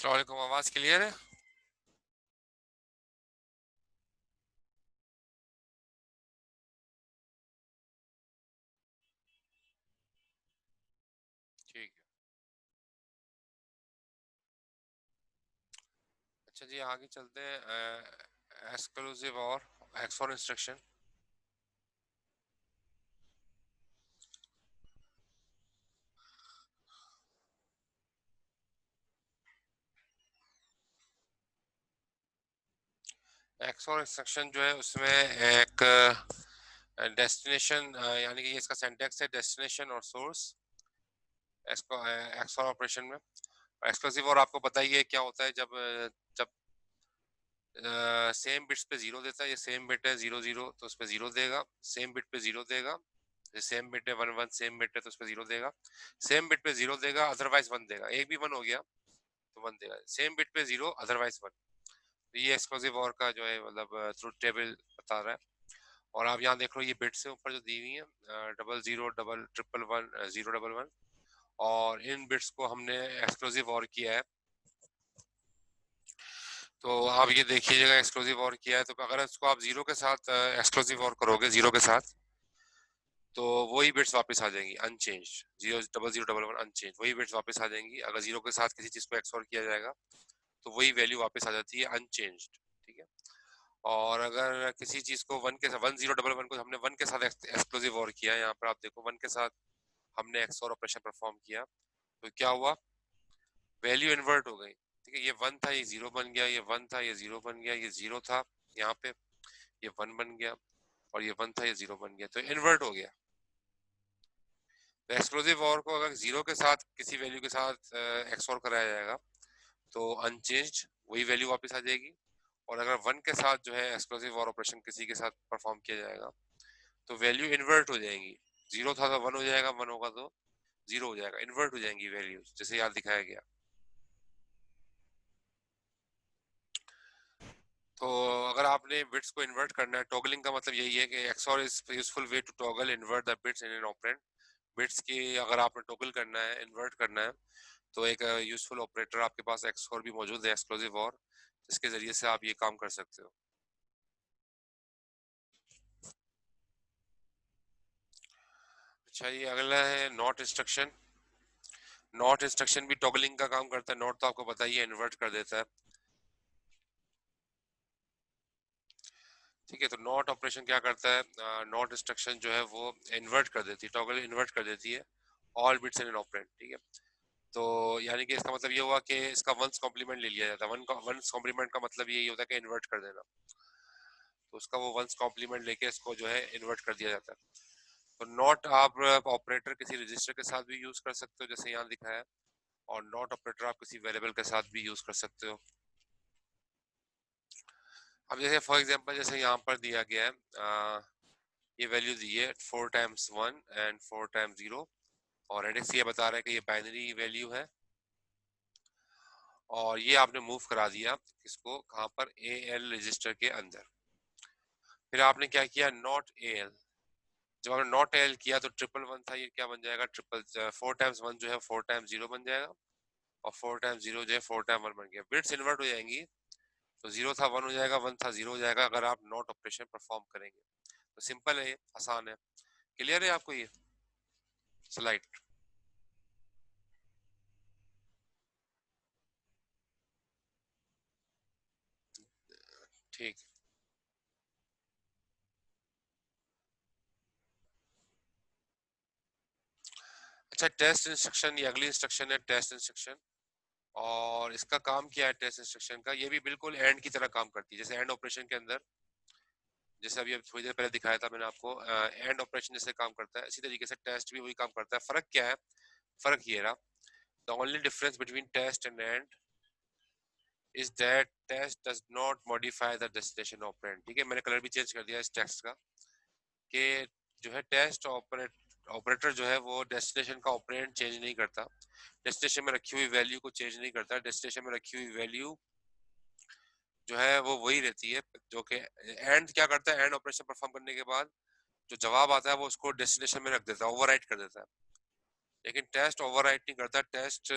अस्सलाम वालेकुम, आवाज क्लियर है? ठीक है। अच्छा जी, आगे चलते हैं। एक्सक्लूसिव और एक्सफॉर इंस्ट्रक्शन। एक्सफॉर इंस्ट्रक्शन जो है उसमें एक डेस्टिनेशन यानी कि ये इसका सिंटैक्स है, डेस्टिनेशन और सोर्स एक्सफॉर ऑपरेशन में। एक्सक्लूसिव और आपको पता ही है क्या होता है, जब सेम बिट्स पे जीरो देता है। ये सेम बिट है जीरो जीरो तो उस पर जीरो देगा, सेम बिट पे जीरो देगा। सेम बिट है वन वन, सेम बिट है तो उस पर जीरो देगा, सेम बिट पे जीरो देगा अदरवाइज वन देगा। एक भी वन हो गया तो वन देगा, सेम बिट पे जीरो अदरवाइज वन। तो ये एक्सक्लूसिव और का जो है मतलब ट्रुथ टेबल बता रहा है। और आप यहाँ देख लो, ये बिट्स है ऊपर जो दी हुई है, double zero double triple one zero double one, और इन बिट्स को हमने एक्सक्लूसिव और किया है। तो आप ये देखिएगा, एक्सक्लूसिव और किया है तो अगर इसको आप जीरो के साथ एक्सक्लूसिव और करोगे, जीरो के साथ, तो वही बिट्स वापस आ जाएंगी unchanged. Zero double one unchanged, वही बिट्स वापस आ जाएंगी। अगर जीरो के साथ किसी चीज को एक्सऑर किया जाएगा तो वही वैल्यू वापस आ जाती है अनचेंज्ड। ठीक है। और अगर किसी चीज को वन के साथ, वन जीरो डबल वन को हमने वन के साथ एक्सक्लूसिव और किया, यहाँ पर आप देखो वन के साथ हमने एक्सऑर ऑपरेशन परफॉर्म किया, तो क्या हुआ, वैल्यू इन्वर्ट हो गई। ठीक है, ये वन था ये जीरो बन गया, ये वन था ये जीरो बन गया, ये जीरो था यहाँ पे ये वन बन गया, और ये वन था ये जीरो बन गया, तो इन्वर्ट हो गया। तो एक्सक्लूसिव और को अगर जीरो के साथ किसी वैल्यू के साथ एक्सऑर कराया जाएगा तो अनचेंज्ड वही वैल्यू वापस आ जाएगी। और अगर वन के साथ जो है एक्सक्लूसिव और ऑपरेशन किसी के साथ परफॉर्म किया जाएगा तो वैल्यू इन्वर्ट हो जाएंगी। जीरो था तो वन हो जाएगा, वन होगा तो जीरो हो जाएगा, इन्वर्ट हो जाएंगी वैल्यूज, जैसे यहाँ दिखाया गया। तो अगर आपने बिट्स को इन्वर्ट करना है, टॉगलिंग का मतलब यही है कि XOR is useful way to toggle invert the bits in an operand. Bits की अगर आपने टॉगल करना है, इन्वर्ट करना है, तो एक यूजफुल ऑपरेटर आपके पास एक्सऑर भी मौजूद है, एक्सक्लूसिव और, जिसके जरिए से आप ये काम कर सकते हो। अच्छा, ये अगला है नॉट इंस्ट्रक्शन। नॉट इंस्ट्रक्शन भी टॉगलिंग का काम करता है। नॉट तो आपको पता ही है, इन्वर्ट कर देता है। ठीक है, तो नॉट ऑपरेशन क्या करता है, नॉट इंस्ट्रक्शन जो है वो इन्वर्ट कर देती है, टॉगल इन्वर्ट कर देती है all bits in an operand. ठीक है, तो यानी कि इसका मतलब ये हुआ कि इसका वंस कॉम्प्लीमेंट ले लिया जाता है। वंस कॉम्प्लीमेंट का मतलब यही होता है कि इन्वर्ट कर देना। तो उसका वो वंस कॉम्प्लीमेंट लेके इसको जो है इन्वर्ट कर दिया जाता है। तो नॉट आप ऑपरेटर किसी रजिस्टर के साथ भी यूज कर सकते हो, जैसे यहाँ दिखा है, और नॉट ऑपरेटर आप किसी वेरिएबल के साथ भी यूज कर सकते हो। अब जैसे फॉर एग्जांपल जैसे यहाँ पर दिया गया है, ये वैल्यू दी है four times one and four times zero, और एडिक्स ये बता रहा है कि ये बाइनरी वैल्यू है, और ये आपने मूव करा दिया इसको कहाँ पर, ए एल रजिस्टर के अंदर। फिर आपने क्या किया, नॉट ए एल। जब आपने नॉट ए एल किया तो ट्रिपल वन था, ये क्या बन जाएगा, ट्रिपल फोर टाइम्स वन जो है फोर टाइम्स जीरो बन जाएगा, और फोर टाइम्स जीरो जो है फोर टाइम वन बन गया। बिट्स इन्वर्ट हो जाएंगी, तो जीरो था वन हो जाएगा, वन था जीरो हो जाएगा, अगर आप नॉट ऑपरेशन परफॉर्म करेंगे। तो सिंपल है, ये आसान है। क्लियर है आपको ये स्लाइड? ठीक। अच्छा, टेस्ट इंस्ट्रक्शन, ये अगली इंस्ट्रक्शन है टेस्ट इंस्ट्रक्शन। और इसका काम क्या है टेस्ट इंस्ट्रक्शन का, ये भी बिल्कुल एंड की तरह काम करती है, जैसे एंड ऑपरेशन के अंदर, जैसे अभी थोड़ी देर पहले दिखाया था मैंने आपको, एंड ऑपरेशन जैसे काम करता है, इसी तरीके से टेस्ट भी वही काम करता है। फर्क क्या है, फर्क ये रहा, the only difference between test and and is that test does not modify the destination operand. ठीक है, मैंने कलर भी चेंज कर दिया इस टेक्स्ट का, कि जो है टेस्ट ऑपरेटर जो है वो डेस्टिनेशन का ऑपरेंड चेंज नहीं करता, डेस्टिनेशन में रखी हुई वैल्यू को चेंज नहीं करता। डेस्टिनेशन में रखी हुई वैल्यू जो है वो वही रहती है, जो कि एंड क्या करता है, एंड ऑपरेशन परफॉर्म करने के बाद जो जवाब आता है वो उसको डेस्टिनेशन में रख देता है, ओवरराइट कर देता है। लेकिन टेस्ट ओवरराइट नहीं करता। टेस्ट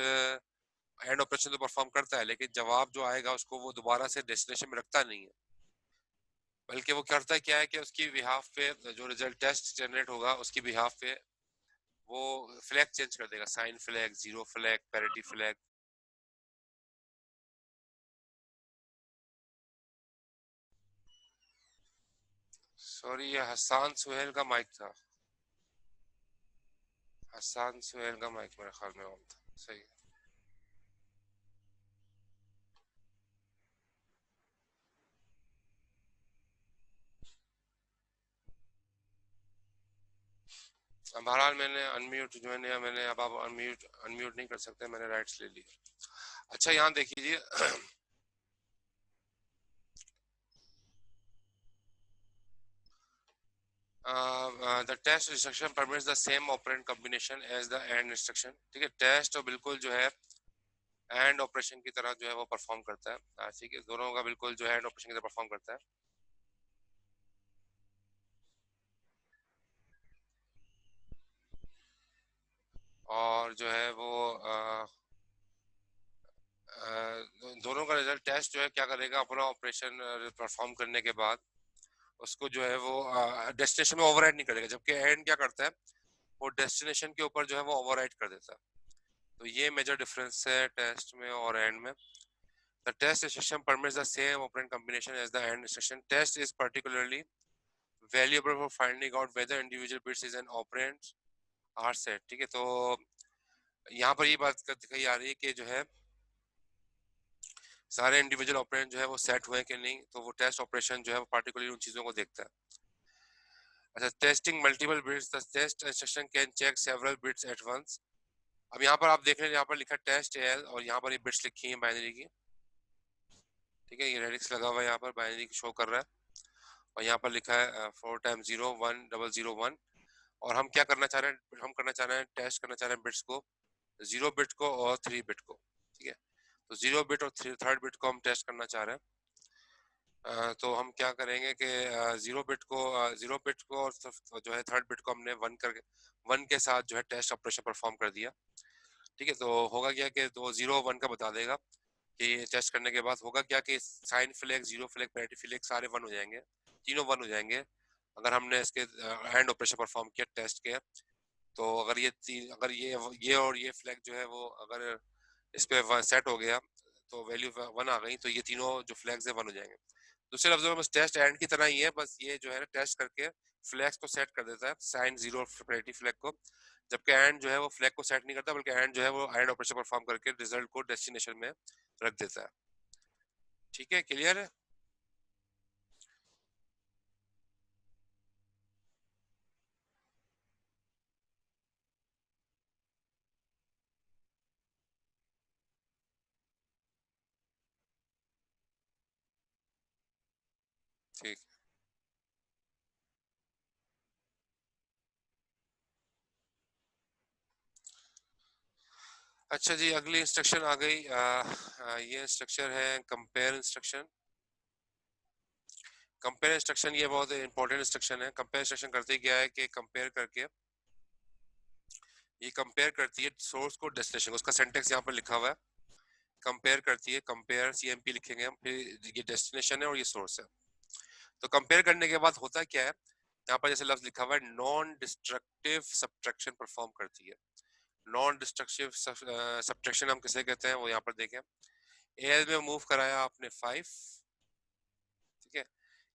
एंड ऑपरेशन तो परफॉर्म करता है, लेकिन जवाब जो आएगा उसको वो दोबारा से डेस्टिनेशन में रखता नहीं है, बल्कि वो करता क्या है कि उसकी बिहाफ पे जो रिजल्ट टेस्ट जनरेट होगा उसकी बिहाफ पे वो फ्लैग चेंज कर देगा, sign flag, zero flag, parity flag. Sorry, ये हसान सुहेल का माइक था। हसान सुहेल का माइक मेरे ख्याल में ऑन था। सही है। बहरहाल मैंने अनम्यूट जो है मैंने, अब आप अनम्यूट अनम्यूट नहीं कर सकते, मैंने राइट्स ले लिए। अच्छा, यहाँ देखिए the test instruction permits the same operand combination as the and instruction. ठीक है, टेस्ट तो बिल्कुल जो है एंड ऑपरेशन की तरह जो है वो परफॉर्म करता है। ठीक है, दोनों का बिल्कुल जो है एंड ऑपरेशन की तरह परफॉर्म करता है। और जो है वो दोनों का रिजल्ट टेस्ट जो है क्या करेगा, अपना ऑपरेशन परफॉर्म करने के बाद उसको जो है वो डेस्टिनेशन में ओवरराइड नहीं करेगा, जबकि एंड क्या करता है, वो डेस्टिनेशन के ऊपर जो है वो ओवरराइड कर देता है। तो ये मेजर डिफरेंस है टेस्ट में और एंड में। The test instruction permits the same operand combination as the AND instruction. Test is particularly valuable for finding out whether individual bits is an operand are set. ठीक है, तो यहाँ पर ये बात कही आ रही है कि जो है सारे इंडिविजुअल ऑपरेंड जो है वो सेट हुए कि नहीं, तो वो टेस्ट ऑपरेशन जो है वो पार्टिकुलरली उन चीजों को देखता है। अच्छा, testing multiple bits, the test instruction can check several bits at once. अब यहाँ पर आप देख रहे हैं, यहाँ पर लिखा टेस्ट एल और यहाँ पर ये बिट्स लिखी हैं बाइनरी की। ठीक है, ये रेडिक्स लगा हुआ है, यहाँ पर बाइनरी शो कर रहा है, और यहाँ पर लिखा है 4 टाइम्स 0 1 0 0 1। और हम क्या करना चाह रहे हैं, हम करना चाह रहे हैं, टेस्ट करना चाह रहे हैं बिट्स को, 0 बिट को और 3 बिट को। ठीक है, तो 0 बिट और थर्ड बिट को हम टेस्ट करना चाह रहे हैं। तो हम क्या करेंगे कि 0 बिट को, 0 बिट को और जो है थर्ड बिट को हमने 1 के साथ जो है टेस्ट ऑपरेशन परफॉर्म कर दिया। ठीक है, तो होगा क्या कि तो 0 1 का बता देगा कि टेस्ट करने के बाद होगा क्या कि sign flag, zero flag, parity flag सारे 1 हो जाएंगे, तीनों 1 हो जाएंगे अगर हमने इसके हैंड ऑपरेशन परफॉर्म किया टेस्ट के। तो अगर अगर ये और ये फ्लैग जो है वो अगर इस पे सेट हो गया तो वैल्यू 1 आ गई, तो ये तीनों जो फ्लैग्स है 1 हो जाएंगे। दूसरे लफ्जों में बस टेस्ट एंड की तरह ही है, बस ये जो है ना टेस्ट करके फ्लैग्स को सेट कर देता है, साइन जीरो पैरिटी फ्लैग को, जबकि एंड जो है वो फ्लैग को सेट नहीं करता, बल्कि एंड जो है वो एंड ऑपरेशन परफॉर्म करके रिजल्ट को डेस्टिनेशन में रख देता है। ठीक है, क्लियर है? ठीक। अच्छा जी, अगली इंस्ट्रक्शन आ गई। ये इंस्ट्रक्शन है कंपेयर इंस्ट्रक्शन। कंपेयर इंस्ट्रक्शन ये बहुत इंपॉर्टेंट इंस्ट्रक्शन है। कंपेयर इंस्ट्रक्शन करती क्या है कि कंपेयर करके, ये कंपेयर करती है सोर्स को डेस्टिनेशन को, उसका सिंटेक्स यहाँ पर लिखा हुआ है, कंपेयर करती है, कंपेयर सीएमपी लिखेंगे हम, फिर ये डेस्टिनेशन है और ये सोर्स है। तो कंपेयर करने के बाद होता क्या है, यहाँ पर जैसे लफ्ज लिखा हुआ है नॉन डिस्ट्रक्टिव सब्ट्रैक्शन परफॉर्म करती है। नॉन डिस्ट्रक्टिव सब्ट्रैक्शन हम किसे कहते हैं वो यहाँ पर देखें। एल में मूव कराया आपने 5, ठीक है,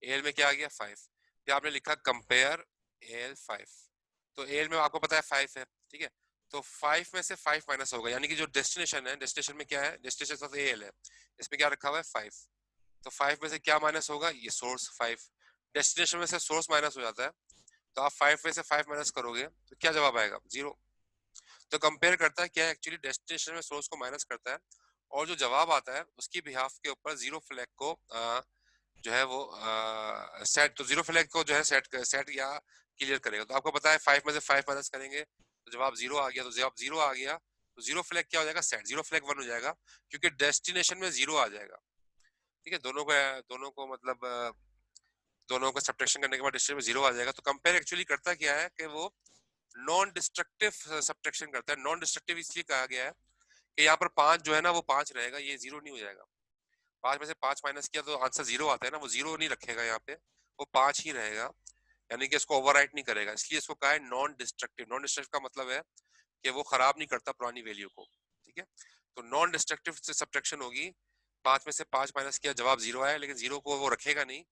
एल में क्या आ गया 5, फिर आपने लिखा कंपेयर एल 5, तो एल में आपको पता है 5 है। ठीक है, तो 5 में से 5 माइनस होगा, यानी कि जो डेस्टिनेशन है, डेस्टिनेशन में क्या है, डेस्टिनेशन ऑफ एल है, इसमें क्या रखा हुआ है 5, तो 5 में से क्या माइनस होगा, ये सोर्स 5। डेस्टिनेशन में से सोर्स माइनस हो जाता है, तो आप 5 में से 5 माइनस करोगे तो क्या जवाब आएगा, 0। तो कंपेयर करता है क्या है, एक्चुअली डेस्टिनेशन में सोर्स को माइनस करता है, और जो जवाब आता है उसकी बिहाफ के ऊपर जीरो फ्लैग को जो है वो सेट, तो जीरो फ्लैग को जो है सेट या क्लियर करेगा। तो आपको पता है 5 में से 5 माइनस करेंगे तो जवाब 0 आ गया, तो जवाब 0 आ गया, तो जीरो फ्लैग क्या हो जाएगा, सेट, जीरो फ्लैग 1 हो जाएगा, क्योंकि डेस्टिनेशन में 0 आ जाएगा। ठीक है, दोनों को मतलब दोनों को सब्ट्रैक्शन करने के बाद डेस्टिनेशन में 0 आ जाएगा। तो कंपेयर एक्चुअली करता क्या है कि वो नॉन डिस्ट्रक्टिव सब्ट्रैक्शन करता है। नॉन डिस्ट्रक्टिव इसलिए कहा गया है कि यहाँ पर 5 जो है ना वो 5 रहेगा, ये 0 नहीं हो जाएगा। 5 में से 5 माइनस किया तो आंसर 0 आता है ना, वो 0 नहीं रखेगा यहाँ पे, वो 5 ही रहेगा, यानी कि इसको ओवरराइट नहीं करेगा। इसलिए इसको कहा है नॉन डिस्ट्रक्टिव। नॉन डिस्ट्रक्टिव का मतलब है कि वो खराब नहीं करता पुरानी वैल्यू को, ठीक है। तो नॉन डिस्ट्रक्टिव से सब्ट्रैक्शन होगी, 5 में से 5 माइनस किया, जवाब 0 आया, लेकिन 0 को वो रखेगा नहीं,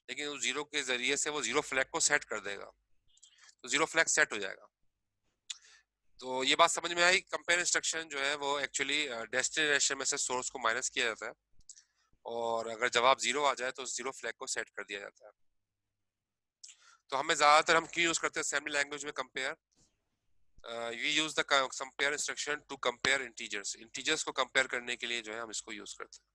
लेकिन उस 0 के जरिए से वो 0 फ्लैग को सेट कर देगा, तो 0 फ्लैग सेट हो जाएगा। तो ये बात समझ में आई। कंपेयर इंस्ट्रक्शन जो है वो एक्चुअली डेस्टिनेशन में से सोर्स को माइनस किया जाता है, और अगर जवाब 0 आ जाए तो 0 फ्लैग को सेट कर दिया जाता है। तो हमें ज्यादातर हम क्यों यूज करते हैं असेंबली लैंग्वेज में compare? We use the compare instruction to compare integers. Integers को कंपेयर करने के लिए जो है हम इसको यूज करते हैं,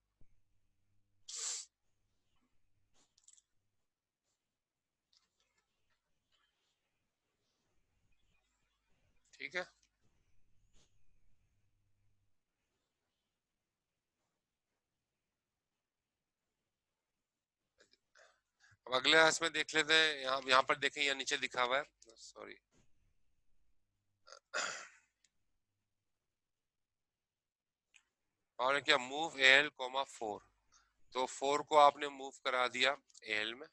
ठीक है। अब अगले इसमें देख लेते हैं, यहाँ पर देखें, यहाँ नीचे दिखा हुआ है, सॉरी, और क्या, मूव एल कोमा 4। तो 4 को आपने मूव करा दिया एल में,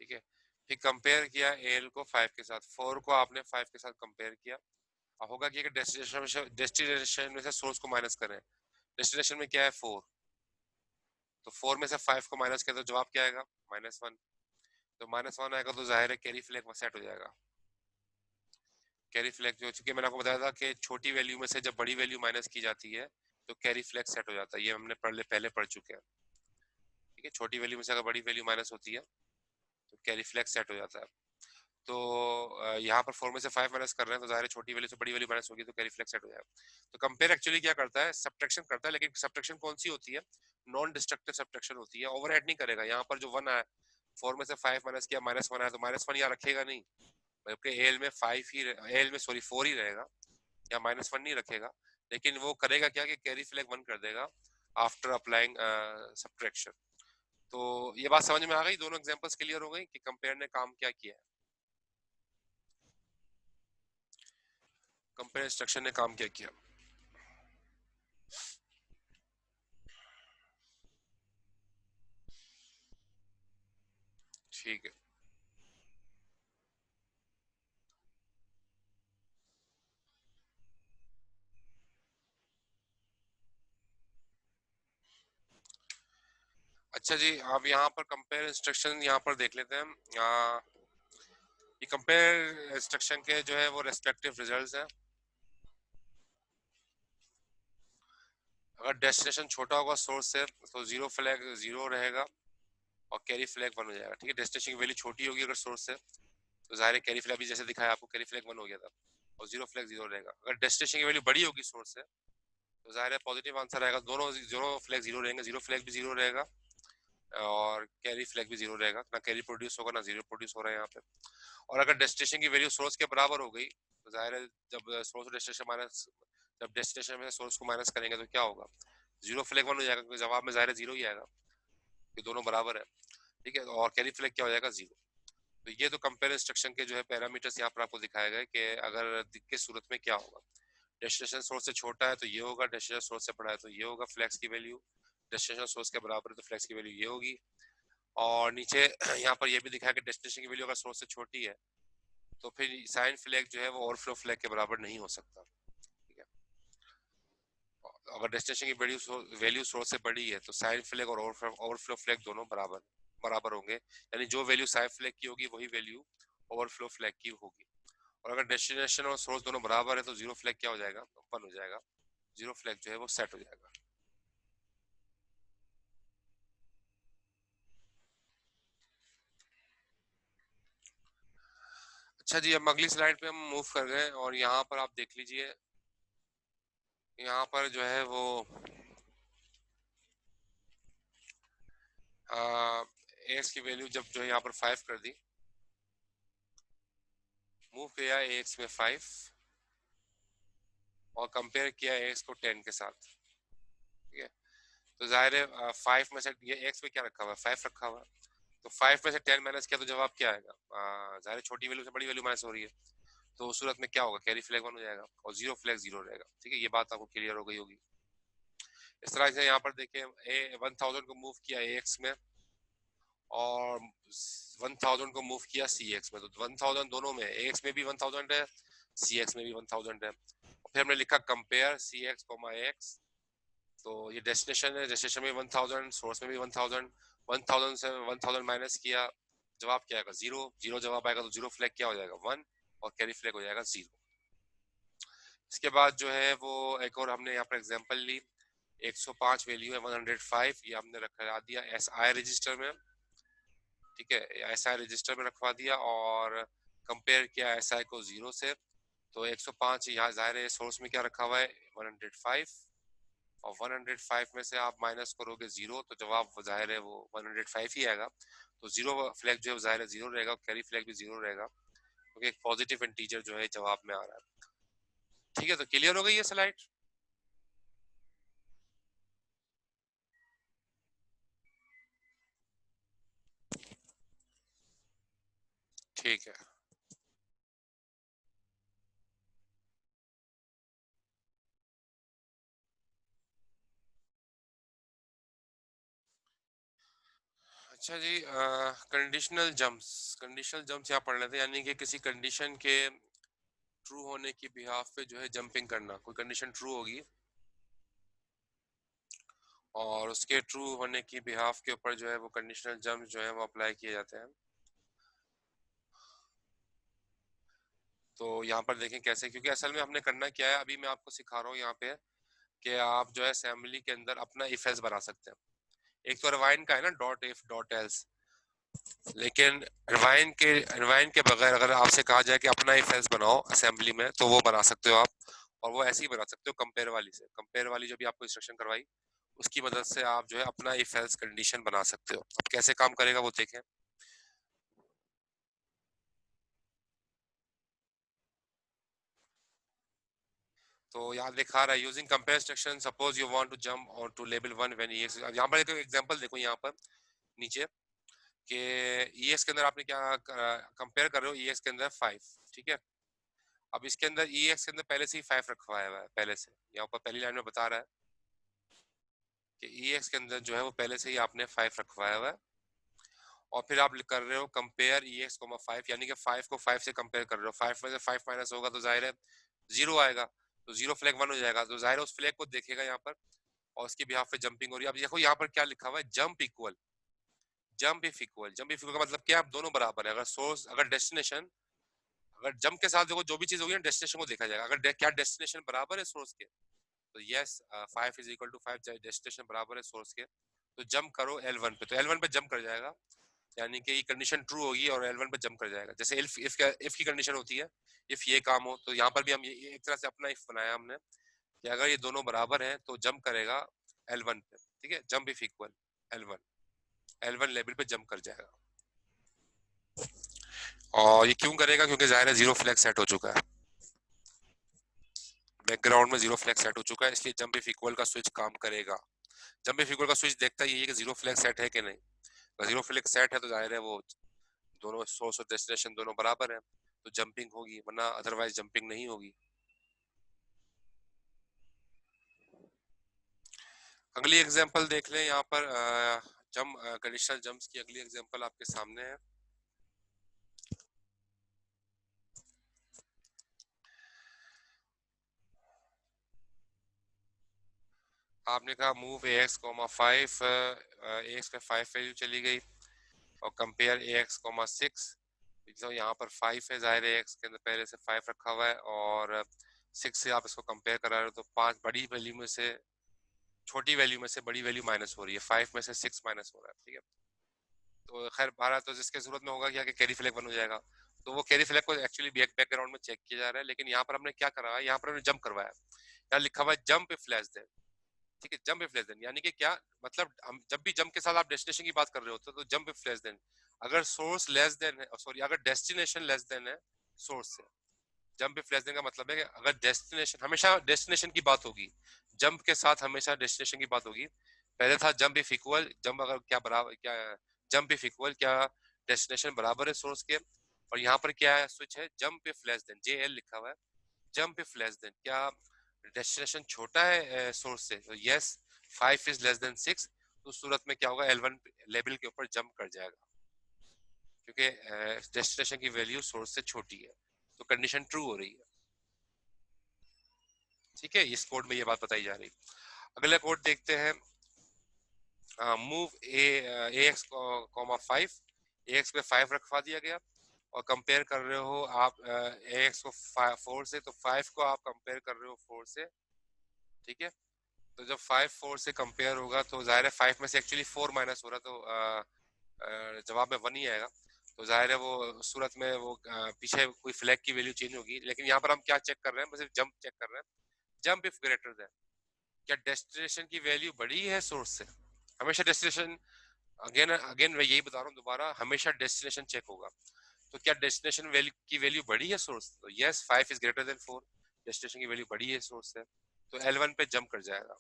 ठीक है। फिर कंपेयर किया एल को 5 के साथ, 4 को आपने 5 के साथ कंपेयर किया। अब होगा कि डेस्टिनेशन में से सोर्स को माइनस करें। डेस्टिनेशन में क्या है, 4, तो 4 में से 5 को माइनस किया तो जवाब क्या आएगा, -1। तो -1 आएगा तो जाहिर है कैरी फ्लैग सेट हो जाएगा। कैरी फ्लैग जो, चूंकि मैंने आपको बताया था कि छोटी वैल्यू में से जब बड़ी वैल्यू माइनस की जाती है तो कैरी फ्लैग सेट हो जाता है, ये हमने पहले पढ़ चुके हैं, ठीक है। छोटी वैल्यू में से अगर बड़ी वैल्यू माइनस होती है तो कैरी फ्लैग सेट हो जाता है। तो यहाँ पर 4 में से 5 माइनस कर रहे हैं, तो जाहिर है छोटी वैल्यू से बड़ी वैल्यू माइनस होगी तो कैरी फ्लैग सेट हो जाएगा। तो कंपेयर एक्चुअली क्या करता है, सब्ट्रैक्शन करता है, लेकिन सब्ट्रैक्शन कौन सी होती है, नॉन डिस्ट्रक्टिव सब्ट्रैक्शन होती है, ओवरएड नहीं करेगा। यहाँ पर जो 1 आया, 4 में से 5 माइनस किया, -1 आया, तो -1 यहाँ रखेगा नहीं, बल्कि एल में 5 ही, एल में सॉरी 4 ही रहेगा, या -1 नहीं रखेगा। लेकिन वो करेगा क्या कि कैरी फ्लैग 1 कर देगा आफ्टर अप्लाइंग सब्ट्रैक्शन। तो ये बात समझ में आ गई, दोनों एग्जांपल्स क्लियर हो गई कि कंपेयर ने काम क्या किया है, कंपेयर इंस्ट्रक्शन ने काम क्या किया। ठीक है। अच्छा जी, अब यहाँ पर कंपेयर इंस्ट्रक्शन यहाँ पर देख लेते हैं। ये कंपेयर इंस्ट्रक्शन के जो है वो रेस्पेक्टिव रिजल्ट्स हैं। अगर डेस्टिनेशन छोटा होगा सोर्स से तो 0 फ्लैग 0 रहेगा और कैरी फ्लैग 1 हो जाएगा, ठीक है। डेस्टिनेशन की वैल्यू छोटी होगी अगर सोर्स से तो जाहिर है कैरी फ्लैग भी जैसे दिखाया आपको, कैरी फ्लैग 1 हो गया था, और 0 फ्लैग 0 रहेगा। अगर डेस्टिनेशन की वैल्यू बड़ी होगी सोर्स से तो जाहिर है पॉजिटिव आंसर आएगा, दोनों 0 फ्लैग 0 रहेंगे, 0 फ्लैग भी 0 रहेगा और कैरी फ्लैग भी 0 रहेगा, ना कैरी प्रोड्यूस होगा ना 0 प्रोड्यूस हो रहा है यहाँ पे। और अगर डेस्टिनेशन की वैल्यू सोर्स के बराबर हो गई तो जाहिर है जब सोर्स डेस्टिनेशन माइनस, जब डेस्टिनेशन में सोर्स को माइनस करेंगे तो क्या होगा, 0 फ्लैग 1 हो जाएगा, क्योंकि जवाब में जाहिर है 0 ही आएगा, ये दोनों बराबर है, ठीक है। और कैरी फ्लैग क्या हो जाएगा, 0। तो ये तो कंपेयर इंस्ट्रक्शन के जो है पैरामीटर्स यहाँ पर आपको दिखाए गए कि अगर किस सूरत में क्या होगा। डेस्टिनेशन सोर्स से छोटा है तो ये होगा, डेस्टिनेशन सोर्स से बड़ा है तो ये होगा फ्लैक्स की वैल्यू, डेस्टिनेशन सोर्स के बराबर है तो फ्लैक्स की वैल्यू ये होगी। और नीचे यहाँ पर ये भी दिखाया कि डेस्टिनेशन की वैल्यू अगर सोर्स से छोटी है तो फिर साइन फ्लैग जो है वो ओवरफ्लो फ्लैग के बराबर नहीं हो सकता, ठीक है। अगर डेस्टिनेशन की वैल्यू सोर्स से बड़ी है तो साइन फ्लैग और ओवरफ्लो फ्लैग दोनों बराबर बराबर होंगे, यानी जो वैल्यू साइन फ्लैग की होगी वही वैल्यू ओवरफ्लो फ्लैग की होगी। और अगर डेस्टिनेशन और सोर्स दोनों बराबर है तो 0 फ्लैग क्या हो जाएगा, 1 हो जाएगा, 0 फ्लैग जो है वो सेट हो जाएगा। अच्छा जी, अब अगली स्लाइड पे हम मूव कर गए और यहाँ पर आप देख लीजिए, यहाँ पर जो है वो एक्स की वैल्यू जब जो है यहाँ पर 5 कर दी, मूव किया एक्स में 5 और कंपेयर किया एक्स को 10 के साथ, ठीक है। तो जाहिर है 5 में से ये एक्स में क्या रखा हुआ है, 5 रखा हुआ है, तो 5 में से 10 माइनस किया तो जवाब क्या आएगा, जाहिर है छोटी वैल्यू से बड़ी वैल्यू माइनस हो रही है, तो उस सूरत में क्या होगा, कैरी फ्लैग 1 हो जाएगा और जीरो फ्लैग 0 रहेगा। ठीक है, ये बात आपको क्लियर हो गई होगी। इस तरह से यहाँ पर देखिए ए 1000 को मूव किया AX में और 1000 को मूव किया CX में, तो 1000 दोनों में, AX में भी 1000 है, CX में भी 1000 है। फिर हमने लिखा कंपेयर CX, AX, तो ये डेस्टिनेशन है, डेस्टिनेशन में 1000, सोर्स में भी 1000, 1000 से 1000 माइनस किया, जवाब क्या आएगा 0, 0 जवाब आएगा, तो जीरो फ्लैग क्या हो जाएगा 1 और कैरी फ्लैग हो जाएगा 0। इसके बाद जो है वो एक और हमने यहाँ पर एग्जांपल ली, 105 वैल्यू है 105, ये हमने रखवा दिया SI रजिस्टर में। ठीक है, SI रजिस्टर में रखवा दिया और कंपेयर किया SI को 0 से, तो 105 यहाँ जाहिर है सोर्स में क्या रखा हुआ है 105, और 105 में से आप माइनस करोगे 0, तो जवाब जाहिर है वो 105 ही आएगा। तो जीरो फ्लैग जो है जाहिर है 0 रहेगा, कैरी फ्लैग भी 0 रहेगा, क्योंकि एक पॉजिटिव इंटीजर जो है जवाब में आ रहा है। ठीक है, तो क्लियर हो गई ये स्लाइड? ठीक है। अच्छा जी, कंडीशनल जंप्स, कंडीशनल जंप्स यहाँ पढ़ लेते हैं, यानी कि किसी कंडीशन के ट्रू होने की बिहाफ पे जो है जंपिंग करना। कोई कंडीशन ट्रू होगी और उसके ट्रू होने की बिहाफ के ऊपर जो है वो कंडीशनल जंप जो है वो अप्लाई किए जाते हैं। तो यहाँ पर देखें कैसे, क्योंकि असल में हमने करना क्या है, अभी मैं आपको सिखा रहा हूँ यहाँ पे कि आप जो है असेंबली के अंदर अपना इफ एल्स बना सकते हैं। एक तो रिवाइन का है ना, डॉट इफ डॉट एल्स, लेकिन रिवाइन के बगैर अगर आपसे कहा जाए कि अपना इफ एल्स बनाओ असेंबली में, तो वो बना सकते हो आप। और वो ऐसे ही बना सकते हो कंपेयर वाली से, कंपेयर वाली जो भी आपको इंस्ट्रक्शन करवाई उसकी मदद से आप जो है अपना इफ एल्स कंडीशन बना सकते हो। अब कैसे काम करेगा वो देखें। तो यहाँ दिखा रहा है using compare instruction, suppose you want to jump on to लेवल 1 व्हेन EX, यहाँ पर एक एग्जांपल देखो यहाँ पर नीचे कि EX के अंदर आपने क्या कंपेयर कर रहे हो, EX के अंदर 5। ठीक है, अब इसके अंदर EX के अंदर पहले से ही 5 रखवाया हुआ है, पहले से यहाँ पर पहली लाइन में बता रहा है कि EX के अंदर जो है वो पहले से ही आपने 5 रखवाया हुआ है। और फिर आप कर रहे हो कंपेयर EX, 5, यानी कि 5 को 5 से कंपेयर कर रहे हो, 5 में से 5 माइनस होगा तो जाहिर है 0 आएगा, तो 0 फ्लैग 1 हो जाएगा, तो जाहिर है उस फ्लैग को देखेगा यहाँ पर और उसके बिहाफ पे जंपिंग हो रही है। अब देखो यहाँ पर क्या लिखा हुआ है, jump equal, jump if equal, jump if equal का मतलब क्या है, दोनों बराबर है। अगर सोर्स, अगर डेस्टिनेशन, अगर जंप के साथ देखो जो भी चीज होगी ना डेस्टिनेशन को देखा जाएगा, अगर क्या डेस्टिनेशन बराबर है सोर्स के, तो yes 5 is equal to 5, destination बराबर है सोर्स के, तो जंप करो L1 पे, तो L1 पे जंप कर जाएगा, यानी कि ये कंडीशन ट्रू होगी और L1 पे जंप कर जाएगा। जैसे इफ की कंडीशन होती है, इफ ये काम हो, तो यहाँ पर भी हम ये एक तरह से अपना इफ बनाया हमने कि अगर ये दोनों बराबर हैं तो जंप करेगा L1 पे। ठीक है, jump if equal L1, L1 level पे जंप कर जाएगा। और ये क्यों करेगा, क्योंकि जाहिर है जीरो फ्लैग सेट हो चुका है, बैकग्राउंड में जीरो फ्लैग सेट हो चुका है, इसलिए जंप इफ इक्वल का स्विच काम करेगा। जंप इफ इक्वल का स्विच देखता ही है कि जीरो फ्लैग सेट है कि नहीं, अगर जीरो फ्लैग सेट है तो जाहिर है वो दोनों सोर्स और डेस्टिनेशन दोनों बराबर है, तो जंपिंग होगी, वरना अदरवाइज जंपिंग नहीं होगी। अगली एग्जांपल देख लें यहाँ पर, कंडीशनल जंप्स की अगली एग्जांपल आपके सामने है। आपने कहा मूव AX, 5, AX पे 5 वैल्यू चली गई और कंपेयर AX, 6, तो यहाँ पर 5 है, जाहिर है AX के अंदर पहले से 5 रखा हुआ है और 6 से आप इसको कंपेयर करा रहे हो, तो 5 बड़ी वैल्यू में से छोटी वैल्यू में से बड़ी वैल्यू माइनस हो रही है, 5 में से 6 माइनस हो रहा है। ठीक है, तो खैर बारह, तो जिसके जरूरत में होगा क्या कि कैरी फ्लैग 1 हो जाएगा, तो वो कैरी फ्लैग को एक्चुअली बैकग्राउंड में चेक किया जा रहा है, लेकिन यहाँ पर हमने क्या करा है, यहाँ पर हमने जंप करवाया, यहाँ लिखा हुआ है जंप इफ लेस देन। ठीक है, जंप इफ लेस देन यानी कि क्या मतलब, हम जब भी जंप के साथ आप डेस्टिनेशन की बात कर रहे होते हो तो जंप इफ लेस देन, अगर सोर्स लेस देन है, सॉरी अगर डेस्टिनेशन लेस देन है सोर्स से, जंप इफ लेस देन का मतलब है कि अगर डेस्टिनेशन, हमेशा डेस्टिनेशन की बात होगी, जंप के साथ हमेशा डेस्टिनेशन की बात होगी। पहले था जंप इफ इक्वल, जंप अगर क्या बराबर, क्या जंप इफ इक्वल, क्या डेस्टिनेशन बराबर है सोर्स के, और यहाँ पर क्या है, स्विच है jump if less then, JL लिखा हुआ है, जंप इफ लेस देन, क्या डेस्टिनेशन छोटा है सोर्स से, तो यस 5 इज लेस देन 6, तो उस सूरत में क्या होगा, L1 लेवल के ऊपर जंप कर जाएगा, क्योंकि डेस्टिनेशन की वैल्यू सोर्स से छोटी है, तो कंडीशन ट्रू हो रही है। ठीक है, इस कोड में ये बात बताई जा रही है। अगला कोड देखते हैं, मूव AX, 5, AX पे 5 रखवा दिया गया, और कंपेयर कर रहे हो आप AX को 4 से, तो 5 को आप कंपेयर कर रहे हो 4 से। ठीक है, तो जब 5 4 से कंपेयर होगा तो जाहिर है 5 में से एक्चुअली 4 माइनस हो रहा, तो जवाब में 1 ही आएगा, तो जाहिर है वो सूरत में वो पीछे कोई फ्लैग की वैल्यू चेंज होगी, लेकिन यहाँ पर हम क्या चेक कर रहे हैं, सिर्फ जंप चेक कर रहे हैं, जंप इफ ग्रेटर देन, क्या डेस्टिनेशन की वैल्यू बड़ी है सोर्स से, हमेशा डेस्टिनेशन, अगेन अगेन मैं यही बता रहा हूँ दोबारा, हमेशा डेस्टिनेशन चेक होगा, तो क्या डेस्टिनेशन वैल्यू की वैल्यू बड़ी है सोर्स, तो yes 5 is greater then 4, destination की वैल्यू बड़ी है सोर्स से, तो L1 पे जंप कर जाएगा।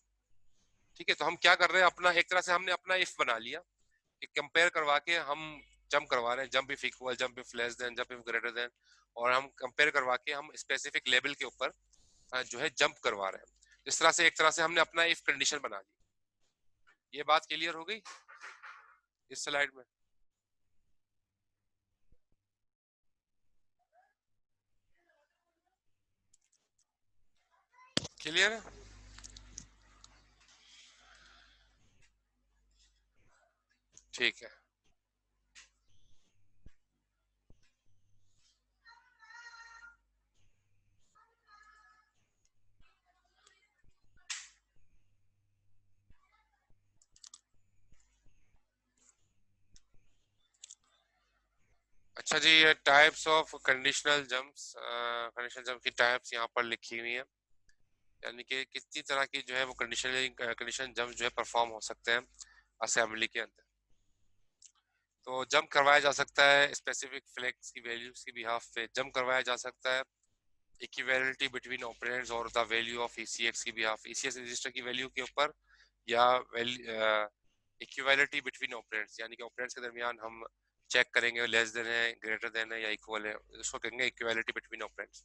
ठीक है, तो हम क्या कर रहे हैं, अपना एक तरह से हमने अपना इफ बना लिया कि कंपेयर करवा के हम जंप करवा रहे हैं, jump if equal, jump if less than, jump if greater then, और हम कंपेयर करवा के हम स्पेसिफिक लेवल के ऊपर जो है जंप करवा रहे हैं। इस तरह से एक तरह से हमने अपना इफ कंडीशन बना ली। ये बात क्लियर हो गई इस स्लाइड में? क्लियर है? ठीक है, अच्छा जी, ये types of conditional jumps, conditional jump की टाइप्स यहाँ पर लिखी हुई है, यानी कि कितनी तरह की जो है वो कंडीशन जंप जो है परफॉर्म हो सकते हैं असेंबली के अंदर। तो जंप करवाया जा सकता है स्पेसिफिक फ्लैग्स की वैल्यूज की बिहाफ पे, जंप करवाया जा सकता है इक्विवेलेंटी बिटवीन ऑपरेंड्स और द वैल्यू ऑफ ECX की बिहाफ, ECX रजिस्टर की वैल्यू के ऊपर, या इक्विवेलिटी बिटवीन ऑपरेंड्स, यानी कि ऑपरेंड्स के दरमियान हम चेक करेंगे लेस देन है, ग्रेटर देन है, या इक्वल है, उसको कहेंगे इक्विवेलिटी बिटवीन ऑपरेंड्स।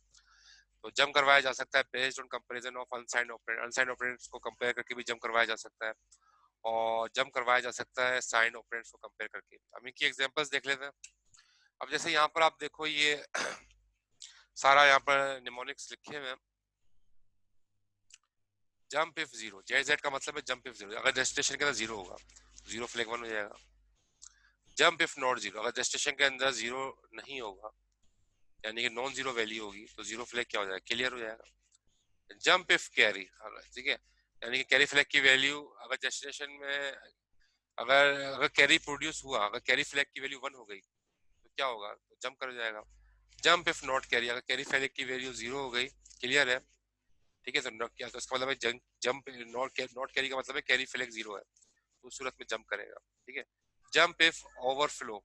तो जंप करवाया जा सकता है based on comparison of unsigned operand, unsigned operands को कंपेयर करके भी जंप करवाया जा सकता है, और जंप करवाया जा सकता है साइंड ऑपरेंड्स को कंपेयर करके। हम इनकी एग्जांपल्स देख लेते हैं। अब जैसे यहाँ पर आप देखो, ये सारा यहाँ पर निमोनिक्स लिखे हुए हैं, जंप इफ जीरो, जेड का मतलब है जंप इफ जीरो, अगर डेस्टिनेशन के अंदर जीरो होगा, जीरो फ्लैग 1 हो जाएगा। जंप इफ नॉट जीरो, अगर डेस्टिनेशन के अंदर जीरो नहीं होगा, यानी कि नॉन जीरो वैल्यू होगी, तो जीरो फ्लैग क्या हो जाएगा, क्लियर हो जाएगा। जंप इफ कैरी, ठीक है, यानी कि कैरी फ्लैग की वैल्यू अगर डेस्टिनेशन में, अगर अगर कैरी प्रोड्यूस हुआ, अगर कैरी फ्लैग की वैल्यू 1 हो गई, तो क्या होगा, तो जंप कर जाएगा। जंप इफ नॉट कैरी, अगर कैरी फ्लैग की वैल्यू 0 हो गई, क्लियर है, ठीक है, तो क्या, तो इसका मतलब है जंप नॉट कैरी का मतलब है कैरी फ्लैग 0 है, तो उस सूरत में जंप करेगा। ठीक है, जंप इफ ओवरफ्लो,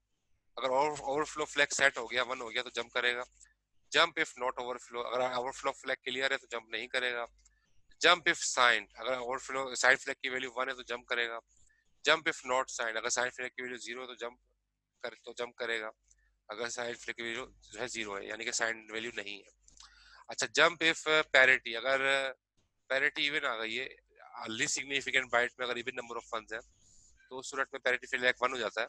अगर ओवरफ्लो फ्लैग सेट हो गया, 1 हो गया, तो जंप करेगा। जंप इफ नॉट ओवरफ्लो, अगर ओवरफ्लो फ्लैग क्लियर है तो जंप नहीं करेगा। जंप इफ साइन, अगर ओवरफ्लो साइड फ्लैग की वैल्यू 1 है तो जंप करेगा। जंप इफ नॉट साइन, अगर साइड फ्लैग की वैल्यू 0 है तो जंप करेगा, अगर साइड फ्लैग की वैल्यू जो है 0 है, यानी कि साइन वैल्यू नहीं है। अच्छा, जंप इफ पैरिटी, अगर पैरिटी इवन आ गई है, लीस्ट सिग्निफिकेंट बाइट में अगर इवन नंबर ऑफ फंस है, तो उस सूरत में पैरिटी फ्लैग 1 हो जाता है,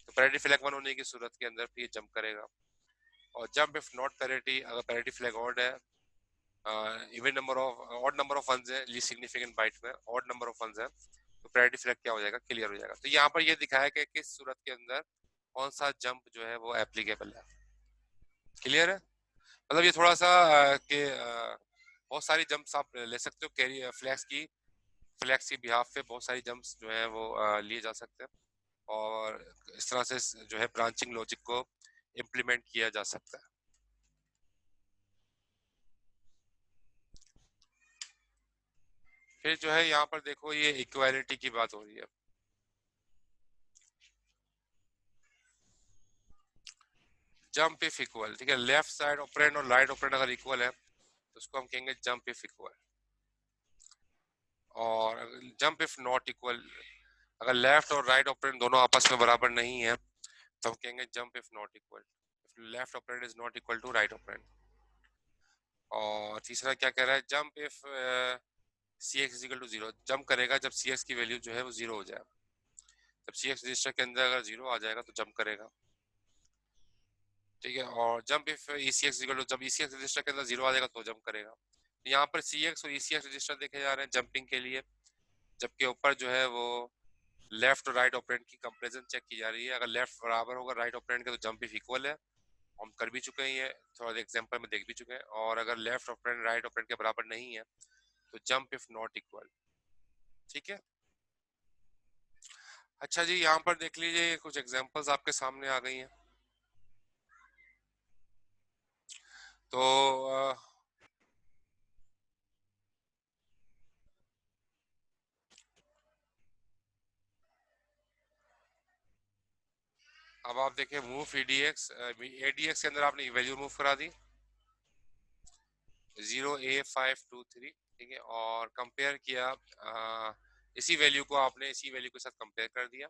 तो पैरिटी फ्लैग 1 होने की सूरत के अंदर फिर जंप करेगा। और जंप इफ नॉट पैरिटी, अगर पैरिटी फ्लैग ऑड है, even number of odd number of फंस है, लीस्ट सिग्निफिकेंट बाइट में ऑड नंबर ऑफ फंस है, तो पैरिटी फ्लैग क्या हो जाएगा, क्लियर हो जाएगा। तो यहाँ पर ये दिखाया कि किस सूरत के अंदर कौन सा जंप जो है वो एप्लीकेबल है। क्लियर है? मतलब ये थोड़ा सा कि बहुत सारी जंप्स आप ले सकते हो, कैरी फ्लैग्स की बिहाफ पे बहुत सारी जंप्स जो है वो लिए जा सकते हैं, और इस तरह से जो है ब्रांचिंग लॉजिक को इम्प्लीमेंट किया जा सकता है। फिर जो है यहाँ पर देखो, ये इक्वालिटी की बात हो रही है। जंप इफ इक्वल, ठीक है, लेफ्ट साइड ऑपरेंड और राइट ऑपरेंड अगर इक्वल है तो उसको हम कहेंगे जंप इफ इक्वल। और जंप इफ नॉट इक्वल, अगर लेफ्ट और राइट ऑपरेंड दोनों आपस में बराबर नहीं है तो हम कहेंगे jump if not equal. Left operand is not equal to right operand. और तीसरा क्या कह रहा है, jump if C X is equal to zero, jump करेगा जब सी एक्स की वैल्यू जो है वो जीरो हो जाए। जब सी एक्स रजिस्टर के अंदर अगर जीरो आ जाएगा तो जंप करेगा, ठीक है। और jump if E C X equal to, जब ई सी एक्स रजिस्टर के अंदर जीरो आ जाएगा तो जंप करेगा। यहाँ पर सी एक्स और ई सी एक्स रजिस्टर देखे जा रहे हैं जंपिंग के लिए, जबकि ऊपर जो है वो लेफ्ट और राइट ऑपरेंड की कंपैरिजन चेक की जा रही है। अगर लेफ्ट बराबर होगा राइट ऑपरेंड के तो जंप इफ इक्वल है, हम कर भी चुके हैं, ये थोड़ा एग्जांपल में देख भी चुके हैं। और अगर लेफ्ट ऑपरेंड राइट ऑपरेंड के बराबर नहीं है तो जंप इफ नॉट इक्वल, ठीक है। अच्छा जी, यहाँ पर देख लीजिए कुछ एग्जांपल्स आपके सामने आ गई हैं। तो अब आप देखिए मूव एडीएक्स, एडीएक्स के अंदर आपने वैल्यू मूव करा दी 0A523, ठीक है। और कंपेयर किया, इसी वैल्यू को आपने इसी वैल्यू के साथ कंपेयर कर दिया,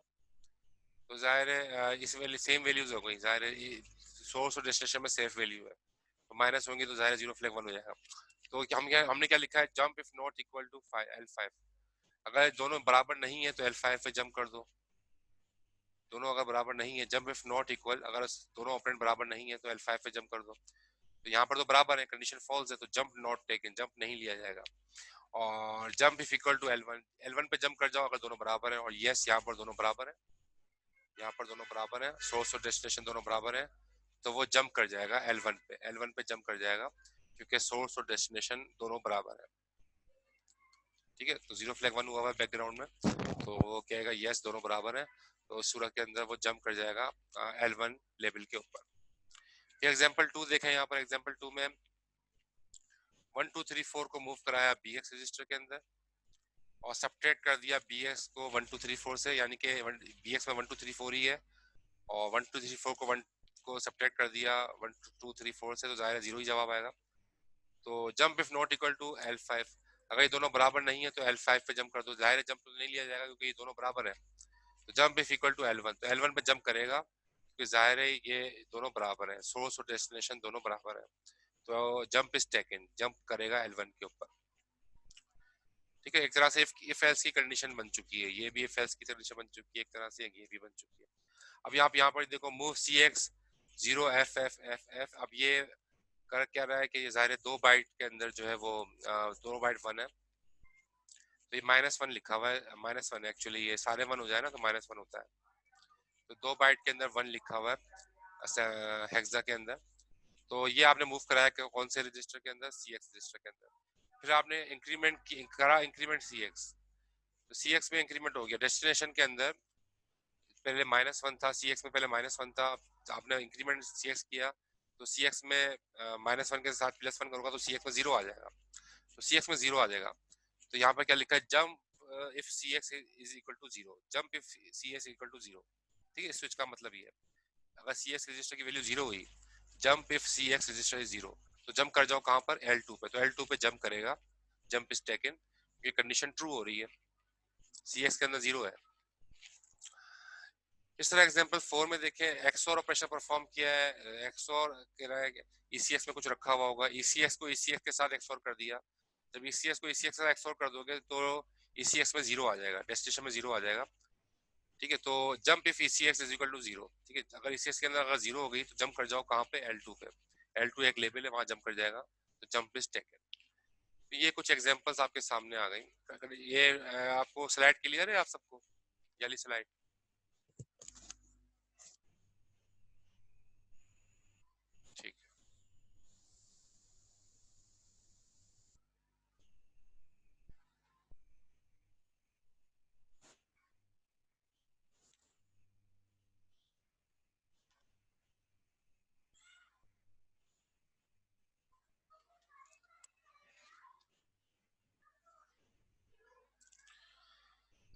तो जाहिर है इस वैल्यू सेम वैल्यूज हो गई, जाहिर है सोर्स और डेस्टिनेशन में सेफ वैल्यू है, तो माइनस होंगी तो जाहिर जीरो फ्लैग वन हो जाएगा। तो हमने क्या लिखा है, jump if not equal to L5, अगर दोनों बराबर नहीं है तो L5 पे जंप कर दो। दोनों अगर बराबर नहीं है, जंप इफ नॉट इक्वल, अगर दोनों ऑपरेंड बराबर नहीं है तो L5 पे जंप कर दो। तो यहाँ पर तो बराबर है, कंडीशन फॉल्स है, तो जंप नॉट टेकन, जंप नहीं लिया जाएगा। और jump if equal to L1, L1 पे जंप कर जाओ अगर दोनों बराबर है। और यस, यहाँ पर दोनों बराबर है, यहाँ पर दोनों बराबर है, सोर्स और डेस्टिनेशन दोनों बराबर है, तो वो जंप कर जाएगा L1 पे, L1 पे जंप कर जाएगा क्योंकि सोर्स और डेस्टिनेशन दोनों बराबर है, ठीक है। तो जीरो फ्लैग वन हुआ है बैकग्राउंड में, तो वो कहेगा यस दोनों बराबर है, तो उस सूरत के अंदर वो जंप कर जाएगा L1 लेवल के ऊपर। एग्जाम्पल टू देखें, यहाँ पर एग्जाम्पल टू में 1 2 3 4 को मूव कराया बी एक्स रजिस्टर के अंदर और सब्ट्रैक्ट कर दिया बी एक्स को 1 2 3 4 से, यानी कि बी एक्स में 1 2 3 4 ही है, और 1 2 3 4 को 1 को सब्ट्रैक्ट कर दिया 1 2 3 4 से, तो जाहिर है जीरो ही जवाब आएगा। तो jump if not equal to L5, अगर ये दोनों बराबर नहीं है तो L5 पे जंप कर दो, जाहिर है जंप तो नहीं लिया जाएगा क्योंकि ये दोनों बराबर है। तो jump if equal to L1, तो L1 पे जंप करेगा क्योंकि जाहिर है ये दोनों बराबर है, सोर्स और डेस्टिनेशन दोनों बराबर है, तो जंप इज टेकन, जंप करेगा L1 के ऊपर, ठीक है। एक तरह से इफ एल्स की कंडीशन बन चुकी है, ये भी इफ एल्स की कंडीशन बन चुकी है एक तरह से, ये भी बन चुकी है। अभी आप यहाँ पर देखो move C X 0 F F F F, अब ये कर क्या रहा है कि ये जाहिर है 2 बाइट के अंदर जो है वो 2 बाइट वन है, तो ये -1 लिखा हुआ है, -1 एक्चुअली, ये सारे वन हो जाए ना तो -1 होता है, तो 2 बाइट के अंदर 1 लिखा हुआ है हेक्सा के अंदर। तो ये आपने मूव कराया कि कौन से रजिस्टर के अंदर, सी एक्स रजिस्टर के अंदर। फिर आपने इंक्रीमेंट करा, इंक्रीमेंट सी एक्स, तो सी एक्स में इंक्रीमेंट हो गया डेस्टिनेशन के अंदर, पहले -1 था, सी एक्स में पहले -1 था, आपने इंक्रीमेंट सी एक्स किया, तो सी एक्स में -1 के साथ +1 करूंगा तो सी एक्स में जीरो आ जाएगा, तो सी एक्स में जीरो आ जाएगा। तो यहाँ पर क्या लिखा है, jump if C X is equal to zero, jump if C X equal to zero, ठीक है। स्विच का मतलब ये है, अगर सी एक्स रजिस्टर की वैल्यू जीरो हुई, jump if C X register is zero, तो जंप कर जाओ कहाँ पर, L2 पे, तो L2 पे जंप करेगा, जंप इज टेकन, ये कंडीशन ट्रू हो रही है, सी एक्स के अंदर जीरो है। इस तरह एग्जांपल 4 में देखें, एक्सओर ऑपरेशन परफॉर्म किया है, एक्सओर कह रहा है ईसीएक्स में कुछ रखा हुआ होगा, ईसीएक्स को ईसीएक्स के साथ एक्सओर कर दिया, जब ईसीएक्स को ईसीएक्स के साथ एक्सओर कर दोगे तो ईसीएक्स में जीरो आ जाएगा, डेस्टिनेशन में जीरो आ जाएगा, ठीक है। तो jump if ECX is equal to zero, ठीक है। अगर ईसीएक्स के अंदर अगर जीरो हो गई तो जंप कर जाओ कहाँ पे, L2 पे, L2 एक लेवल है वहां जंप कर जाएगा, तो जंप इज टेकन। तो ये कुछ एग्जांपल्स आपके सामने आ गई। ये आपको स्लाइड क्लियर है आप सबको, वाली स्लाइड, ठीक है।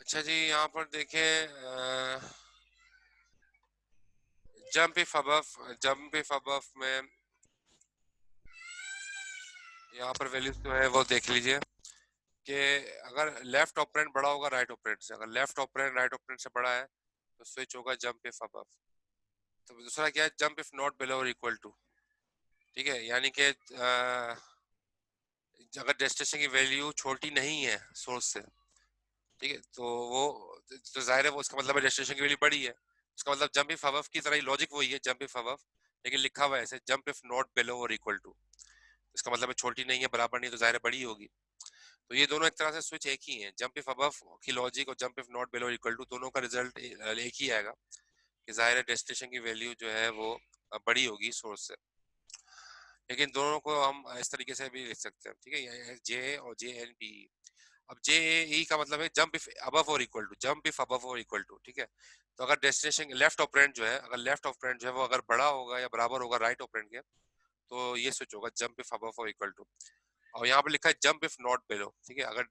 अच्छा जी, यहाँ पर देखें जंप इफ अबव में यहाँ पर वैल्यूज जो है वो देख लीजिए कि अगर लेफ्ट ऑपरेंड बड़ा होगा राइट ऑपरेंड से, अगर लेफ्ट ऑपरेंड राइट ऑपरेंड से बड़ा है तो स्विच होगा जंप इफ अबव, तो दूसरा क्या है, जंप इफ नॉट बिलो और इक्वल टू। ठीक है, यानी कि अगर डेस्टिनेशन की वैल्यू छोटी नहीं है सोर्स से, ठीक है, तो वो, तो जाहिर है वो, उसका मतलब है डेस्टिनेशन की वैल्यू बड़ी है। उसका मतलब जंप इफ अबव की तरह ही लॉजिक वही है, जंप इफ अबव, लेकिन लिखा हुआ है ऐसे, जंप इफ नॉट बिलो और इक्वल टू। इसका मतलब है छोटी नहीं है, बराबर नहीं, तो जाहिर है बड़ी होगी। तो ये दोनों एक तरह से स्विच एक ही है, जंप इफ अबव की लॉजिक और jump if not below equal to, दोनों का रिजल्ट एक ही आएगा कि जाहिर है डेस्टिनेशन की वैल्यू जो है वो बड़ी होगी सोर्स से। लेकिन दोनों को हम इस तरीके से भी लिख सकते हैं, ठीक है, जे और जे एन बी। अब जे ई का मतलब है जंप इफ अबव और equal to, jump if above और इक्वल टू, ठीक है। तो अगर डेस्टिनेशन लेफ्ट ऑपरेंड जो है, अगर लेफ्ट ऑपरेंड जो है वो अगर बड़ा होगा या बराबर होगा राइट ऑपरेंड के, तो ये स्विच होगा जंप इफ अबव और इक्वल टू। और यहाँ पे लिखा है जंप इफ नॉट बिलो, ठीक है। अगर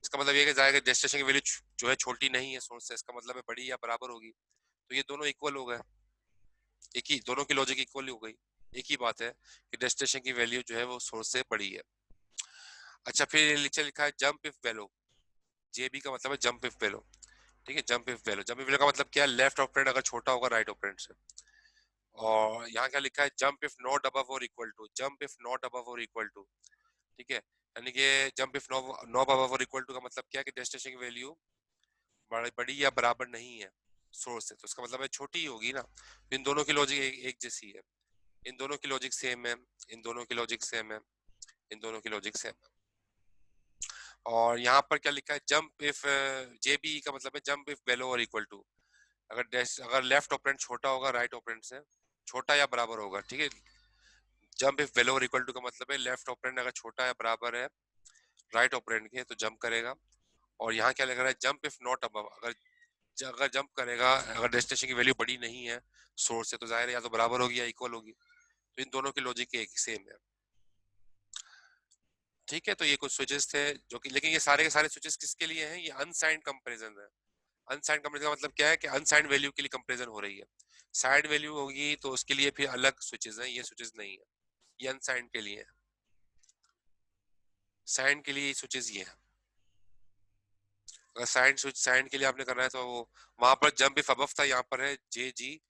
इसका मतलब ये कि जाएगा डेस्टिनेशन की वैल्यू जो है छोटी नहीं है सोर्स से, इसका मतलब है बड़ी या बराबर होगी, तो ये दोनों इक्वल हो गए, एक ही, दोनों की लॉजिक इक्वल हो गई। एक ही बात है कि डेस्टिनेशन की वैल्यू जो है वो सोर्स से बड़ी है। अच्छा, फिर नीचे लिखा है जंप इफ बेलो, जेबी का मतलब है जंप इफ बेलो, ठीक है। Jump if below, jump if below का मतलब क्या है, लेफ्ट ऑपरेंड अगर छोटा होगा राइट ऑपरेंड से। और यहाँ क्या लिखा है, जंप इफ नॉट अबव और equal to, jump if not above और इक्वल टू, ठीक है। यानी कि जंप इफ नॉट अबव और इक्वल टू का मतलब क्या है कि डेस्टिनेशन की वैल्यू बड़ी या बराबर नहीं है सोर्स से, तो इसका मतलब है छोटी ही होगी ना। इन दोनों की लॉजिक एक जैसी है, इन दोनों की लॉजिक सेम है, इन दोनों की लॉजिक सेम है, इन दोनों की लॉजिक सेम है। और यहाँ पर क्या लिखा है, जंप इफ जेबी का मतलब है जंप इफ बेलो और इक्वल टू। अगर लेफ्ट ऑपरेंड छोटा होगा राइट ऑपरेंड से, छोटा या बराबर होगा, ठीक है। जंप इफ बेलो और इक्वल टू का मतलब है लेफ्ट ऑपरेंड अगर छोटा या बराबर है राइट ऑपरेंड के, तो जंप करेगा। और यहाँ क्या लग रहा है, जंप इफ नॉट अबव, अगर जंप करेगा, अगर डेस्टिनेशन की वैल्यू बड़ी नहीं है सोर्स से, तो जाहिर है या तो बराबर होगी या इक्वल होगी। तो इन दोनों की लॉजिक एक सेम है, ठीक है। तो ये कुछ स्विचेस थे जो कि, लेकिन ये सारे के सारे स्विचेस किसके लिए हैं, ये अनसाइंड कंपैरिजन है। अनसाइंड कंपैरिजन का मतलब क्या है कि अनसाइंड वैल्यू के लिए कंपैरिजन हो रही है। साइंड वैल्यू होगी तो उसके लिए फिर अलग स्विचेस हैं, ये स्विचेस नहीं है, ये अनसाइंड के लिए है। साइंड के लिए स्विचेस ये है। अगर साइंड स्विच साइंड के लिए आपने करना है तो वो, वहां पर जंप इफ अबव था, यहाँ पर है जे जी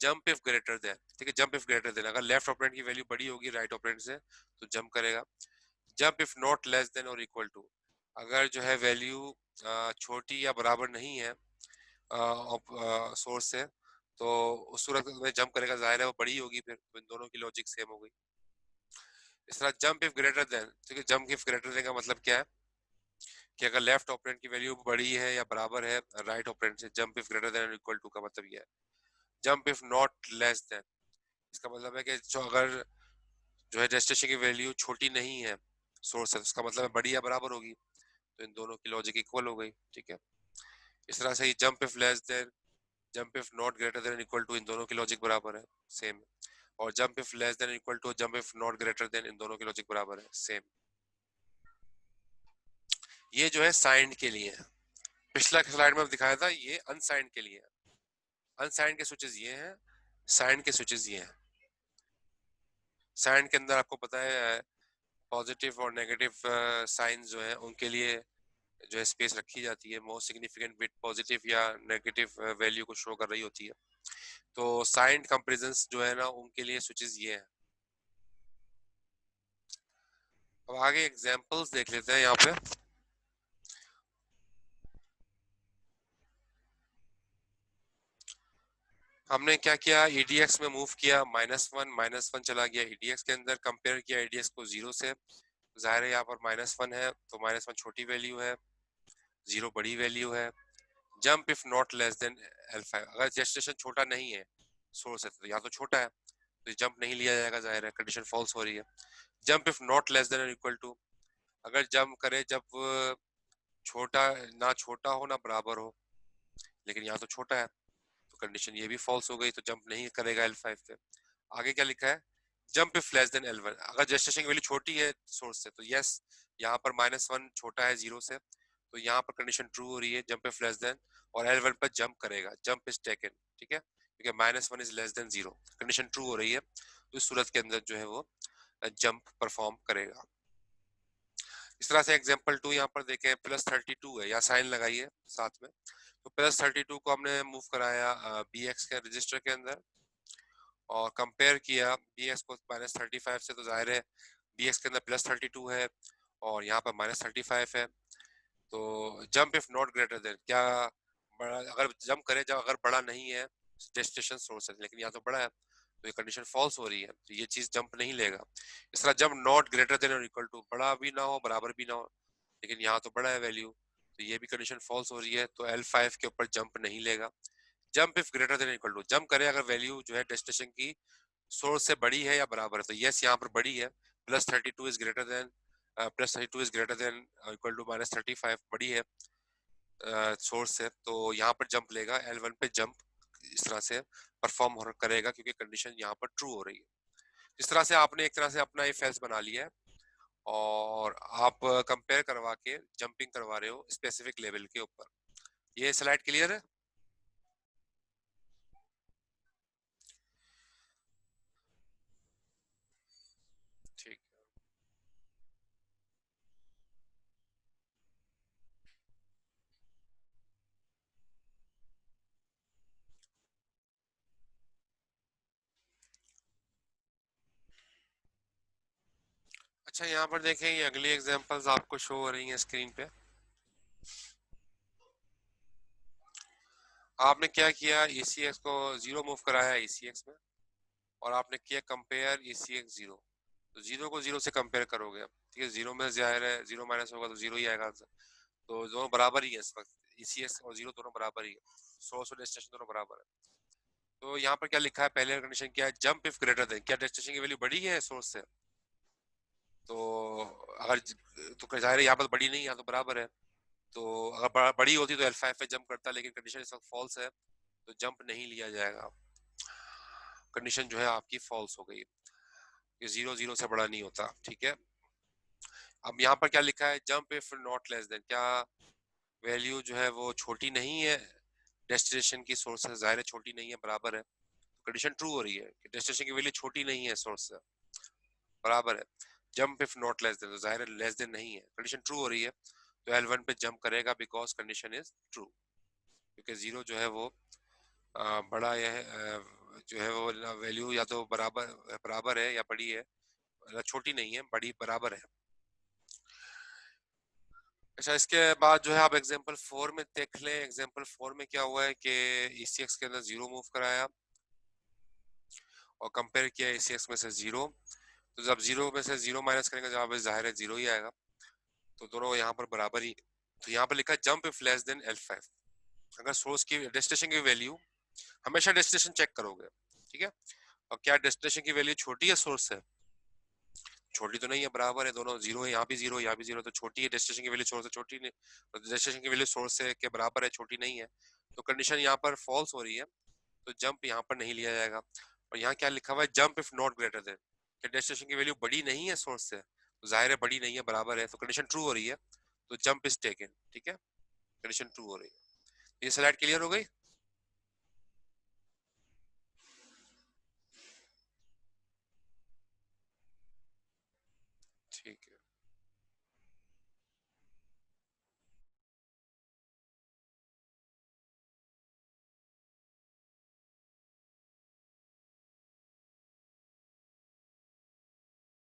जंप इफ ग्रेटर देन, ठीक है। जंप इफ ग्रेटर देन, अगर लेफ्ट ऑपरेंड की वैल्यू बड़ी होगी राइट ऑपरेंड से, तो जंप करेगा। Jump if not less then और इक्वल टू, अगर जो है वैल्यू छोटी या बराबर नहीं है सोर्स से, तो उस सूरत में जंप करेगा, जाहिर है वो बड़ी होगी, फिर तो इन दोनों की लॉजिक सेम हो गई। इस तरह जंप इफ ग्रेटर देन, ठीक है, जंप इफ ग्रेटर देन का मतलब क्या है कि अगर लेफ्ट ऑपरेंड की वैल्यू बड़ी है या बराबर है राइट ऑपरेंड से, jump if greater than equal to का मतलब ये है। Jump if not less than, इसका मतलब है कि जो अगर जो है डेस्टिनेशन की वैल्यू छोटी नहीं है सोर्स से, उसका मतलब है बड़ी या बराबर होगी, तो इन दोनों की लॉजिक इक्वल हो गई, ठीक है। इस तरह से ही jump if less than, jump if not greater than equal to, इन दोनों की लॉजिक बराबर है, सेम है। और jump if less than equal to, jump if not greater than, इन दोनों की लॉजिक बराबर है, सेम। ये जो है साइंड के लिए है। पिछला स्लाइड में दिखाया था ये अनसाइंड के लिए है। अनसाइंड के स्विचेस ये हैं, साइंड के स्विचेस ये हैं। साइंड के अंदर आपको पता है पॉजिटिव और नेगेटिव साइंस जो है उनके लिए जो है स्पेस रखी जाती है, मोस्ट सिग्निफिकेंट बिट पॉजिटिव या नेगेटिव वैल्यू को शो कर रही होती है। तो साइंड कंपैरिजंस जो है ना उनके लिए स्विचेस ये हैं। अब आगे एग्जांपल्स देख लेते हैं यहाँ पे। हमने क्या किया, EDX में मूव किया, -1 चला गया EDX के अंदर, कंपेयर किया EDX को 0 से। जाहिर है यहाँ पर -1 है तो -1 छोटी वैल्यू है, 0 बड़ी वैल्यू है। Jump if not less then L5, अगर जेस्टेशन छोटा नहीं है सोर्स है तो या तो छोटा है तो जंप नहीं लिया जाएगा, जाहिर है कंडीशन फॉल्स हो रही है। Jump if not less than equal to, अगर जंप करे जब छोटा ना छोटा हो ना बराबर हो, लेकिन यहाँ तो छोटा है, तो कंडीशन ये भी फॉल्स हो गई, तो जंप नहीं करेगा L5 पे। आगे क्या लिखा है, jump if less then L1, अगर जेस्टेशन की वैल्यू छोटी है सोर्स से, तो यस यहाँ पर -1 छोटा है 0 से, तो यहाँ पर कंडीशन ट्रू हो रही है, जंप इफ लेस देन, और L1 पर जंप करेगा, जंप इज टेकन, ठीक है, क्योंकि -1 is less than 0, condition true हो रही है, तो इस सूरत के अंदर जो है वो जंप परफॉर्म करेगा। इस तरह से एग्जांपल 2 यहाँ पर देखें, +32 है, या साइन लगाइए साथ में। तो +32 को हमने मूव कराया BX के रजिस्टर के अंदर, और कंपेयर किया bx को -35 से, तो जाहिर है bx के अंदर +32 है और यहाँ पर -35 है। तो jump if not greater then, क्या बड़ा, अगर जंप करे जब अगर बड़ा नहीं है डेस्टिनेशन सोर्स है, लेकिन यहाँ तो बड़ा है, तो ये कंडीशन फॉल्स हो रही है, तो ये चीज जंप नहीं लेगा। इस तरह जंप नॉट ग्रेटर देन और इक्वल टू, बड़ा भी ना हो बराबर भी ना हो, लेकिन यहाँ तो बड़ा है वैल्यू, तो ये भी कंडीशन फॉल्स हो रही है, तो L5 के ऊपर जंप नहीं लेगा। Jump if greater than equal to, jump करे अगर वैल्यू जो है डेस्टिनेशन की सोर्स से बड़ी है या बराबर है, तो यस यहाँ पर बड़ी है, +32 is greater than, +32 is greater than equal to -35, बड़ी है सोर्स से, तो यहाँ पर जंप लेगा, L1 पे जंप इस तरह से परफॉर्म करेगा क्योंकि कंडीशन यहाँ पर ट्रू हो रही है। इस तरह से आपने एक तरह से अपना इफ एल्स बना लिया है और आप कंपेयर करवा के जंपिंग करवा रहे हो स्पेसिफिक लेवल के ऊपर। ये स्लाइड क्लियर है? ठीक। अच्छा, यहाँ पर देखें, ये अगली एग्जांपल्स आपको शो हो रही हैं स्क्रीन पे। आपने क्या किया, ECX को 0 मूव कराया ECX में, और आपने किया कंपेयर ECX 0, तो 0 को 0 से कंपेयर करोगे आप, ठीक है, 0 में जाहिर है 0 माइनस होगा तो 0 ही आएगा आंसर, तो दोनों बराबर ही है इस वक्त, ECX और 0 दोनों बराबर ही है, सोर्स और डेस्टिनेशन दोनों बराबर है। तो यहाँ पर क्या लिखा है, पहले कंडीशन क्या है, जंप इफ ग्रेटर देन, क्या डेस्टिनेशन की वैल्यू बड़ी है सोर्स से, तो अगर तो जाहिर है यहाँ पर बड़ी नहीं, यहाँ तो बराबर है, तो अगर बड़ी होती तो L5 पे जंप करता, लेकिन कंडीशन इस वक्त फॉल्स है, तो जंप नहीं लिया जाएगा, कंडीशन जो है आपकी फॉल्स हो गई, ये 0 0 से बड़ा नहीं होता, ठीक है। अब यहाँ पर क्या लिखा है, jump if not less then, क्या वैल्यू जो है वो छोटी नहीं है डेस्टिनेशन की सोर्स से, जाहिर है छोटी नहीं है, बराबर है, कंडीशन ट्रू हो रही है कि डेस्टिनेशन की वैल्यू छोटी नहीं है सोर्स से, बराबर है। Jump if not less then, तो जाहिर है लेस देन नहीं है, कंडीशन ट्रू हो रही है, तो L1 पे जंप करेगा बिकॉज कंडीशन इज ट्रू, क्योंकि 0 जो है वो बड़ा है, जो है वो वैल्यू या तो बराबर बराबर है या बड़ी है, छोटी नहीं है, बड़ी बराबर है। अच्छा, इसके बाद जो है आप एग्जांपल 4 में देख लें, एग्जांपल 4 में क्या हुआ है कि ECX के अंदर 0 मूव कराया और कंपेयर किया ECX में से 0, तो जब 0 में से 0 माइनस करेंगे जवाब जाहिर है 0 ही आएगा, तो दोनों यहाँ पर बराबर ही, तो यहाँ पर लिखा है jump if less then L5, अगर सोर्स की डेस्टिनेशन की वैल्यू, हमेशा डेस्टिनेशन चेक करोगे, ठीक है, और क्या डेस्टिनेशन की वैल्यू छोटी है सोर्स से, छोटी तो नहीं है, बराबर है, दोनों 0 है, यहाँ भी 0 यहाँ भी 0, तो छोटी है, डेस्टिनेशन की वैल्यू सोर्स से छोटी नहीं, तो डेस्टिनेशन की वैल्यू सोर्स से के बराबर है, छोटी नहीं है, तो कंडीशन यहाँ पर फॉल्स हो रही है, तो जंप यहाँ पर नहीं लिया जाएगा। और यहाँ क्या लिखा हुआ है, jump if not greater then, कि डेस्टिनेशन की वैल्यू बड़ी नहीं है सोर्स से, तो जाहिर है बड़ी नहीं है, बराबर है, तो कंडीशन ट्रू हो रही है, तो जंप इज टेकन, ठीक है, कंडीशन ट्रू हो रही है। ये स्लाइड क्लियर हो गई? ठीक है।